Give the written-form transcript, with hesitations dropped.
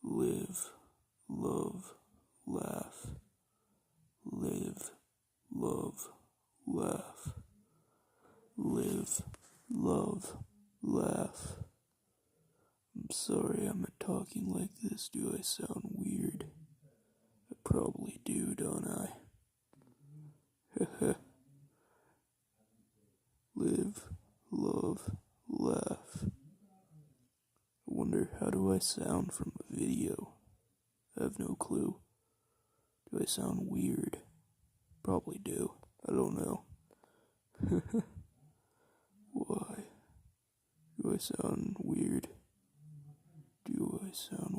Live, love, laugh. Live, love, laugh. Live, love, laugh. I'm sorry I'm talking like this. Do I sound weird? I probably do, don't I? Heh. Live, love, laugh. I wonder, how do I sound from a video? I have no clue. Do I sound weird? Probably do. I don't know. Why? Do I sound weird? Do I sound